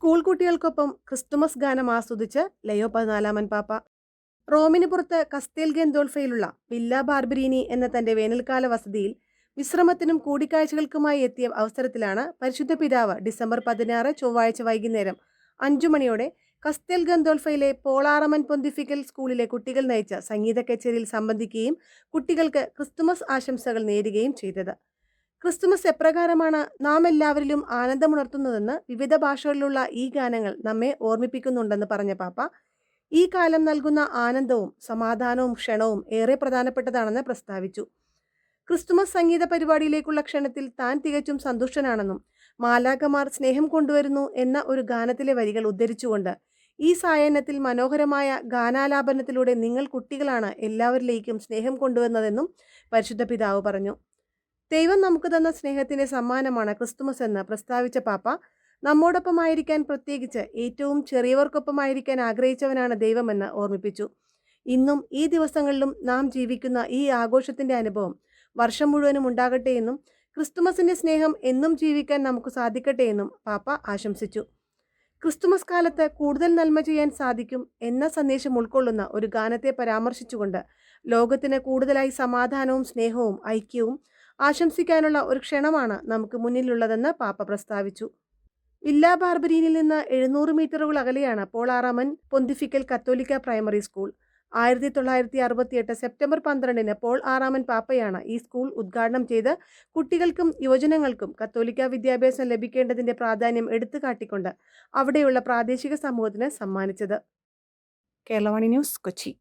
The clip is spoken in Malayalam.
സ്കൂൾ കുട്ടികൾക്കൊപ്പം ക്രിസ്തുമസ് ഗാനം ആസ്വദിച്ച് ലയോ 14 പാപ്പ. റോമിന് പുറത്ത് കസ്തേൽ ഗെന്തോൾഫയിലുള്ള വില്ല ബാർബരീനി എന്ന തന്റെ വേനൽക്കാല വസതിയിൽ വിശ്രമത്തിനും കൂടിക്കാഴ്ചകൾക്കുമായി എത്തിയ അവസരത്തിലാണ് പരിശുദ്ധ പിതാവ് ഡിസംബർ 16 ചൊവ്വാഴ്ച വൈകുന്നേരം 5 മണിയോടെ കസ്തേൽ ഗന്തോൾഫയിലെ പോളാറമൻ പൊന്തിഫിക്കൽ സ്കൂളിലെ കുട്ടികൾ നയിച്ച സംഗീത കച്ചേരിയിൽ സംബന്ധിക്കുകയും കുട്ടികൾക്ക് ക്രിസ്തുമസ് ആശംസകൾ നേരുകയും ചെയ്തത്. ക്രിസ്തുമസ് എപ്രകാരമാണ് നാം എല്ലാവരിലും ആനന്ദമുണർത്തുന്നതെന്ന് വിവിധ ഭാഷകളിലുള്ള ഈ ഗാനങ്ങൾ നമ്മെ ഓർമ്മിപ്പിക്കുന്നുണ്ടെന്ന് പറഞ്ഞ പാപ്പ, ഈ കാലം നൽകുന്ന ആനന്ദവും സമാധാനവും ക്ഷണവും ഏറെ പ്രധാനപ്പെട്ടതാണെന്ന് പ്രസ്താവിച്ചു. ക്രിസ്തുമസ് സംഗീത പരിപാടിയിലേക്കുള്ള ക്ഷണത്തിൽ താൻ തികച്ചും സന്തുഷ്ടനാണെന്നും മാലാഖമാർ സ്നേഹം കൊണ്ടുവരുന്നു എന്ന ഒരു ഗാനത്തിലെ വരികൾ ഉദ്ധരിച്ചുകൊണ്ട്, ഈ സായാഹ്നത്തിൽ മനോഹരമായ ഗാനാലാപനത്തിലൂടെ നിങ്ങൾ കുട്ടികളാണ് എല്ലാവരിലേക്കും സ്നേഹം കൊണ്ടുവന്നതെന്നും പരിശുദ്ധ പിതാവ് പറഞ്ഞു. ദൈവം നമുക്ക് തന്ന സ്നേഹത്തിന്റെ സമ്മാനമാണ് ക്രിസ്തുമസ് എന്ന് പ്രസ്താവിച്ച പാപ്പ, നമ്മോടൊപ്പമായിരിക്കാൻ, പ്രത്യേകിച്ച് ഏറ്റവും ചെറിയവർക്കൊപ്പമായിരിക്കാൻ ആഗ്രഹിച്ചവനാണ് ദൈവമെന്ന് ഓർമ്മിപ്പിച്ചു. ഇന്നും ഈ ദിവസങ്ങളിലും നാം ജീവിക്കുന്ന ഈ ആഘോഷത്തിന്റെ അനുഭവം വർഷം മുഴുവനും ഉണ്ടാകട്ടെ എന്നും ക്രിസ്തുമസിന്റെ സ്നേഹം എന്നും ജീവിക്കാൻ നമുക്ക് സാധിക്കട്ടെ എന്നും പാപ്പ ആശംസിച്ചു. ക്രിസ്തുമസ് കാലത്ത് കൂടുതൽ നന്മ ചെയ്യാൻ സാധിക്കും എന്ന സന്ദേശം ഉൾക്കൊള്ളുന്ന ഒരു ഗാനത്തെ പരാമർശിച്ചുകൊണ്ട്, ലോകത്തിന് കൂടുതലായി സമാധാനവും സ്നേഹവും ഐക്യവും ആശംസിക്കാനുള്ള ഒരു ക്ഷണമാണ് നമുക്ക് മുന്നിലുള്ളതെന്ന് പാപ്പ പ്രസ്താവിച്ചു. വില്ല ബാർബരീനിൽ നിന്ന് 700 മീറ്ററുകൾ അകലെയാണ് പോളാറമൻ പൊന്തിഫിക്കൽ കത്തോലിക്ക പ്രൈമറി സ്കൂൾ. 1968 സെപ്റ്റംബർ 12 പോൾ ആറാമൻ പാപ്പയാണ് ഈ സ്കൂൾ ഉദ്ഘാടനം ചെയ്ത് കുട്ടികൾക്കും യുവജനങ്ങൾക്കും കത്തോലിക്ക വിദ്യാഭ്യാസം ലഭിക്കേണ്ടതിന്റെ പ്രാധാന്യം എടുത്തു കാട്ടിക്കൊണ്ട് അവിടെയുള്ള പ്രാദേശിക സമൂഹത്തിന് സമ്മാനിച്ചത്. കേരളവാണി ന്യൂസ്, കൊച്ചി.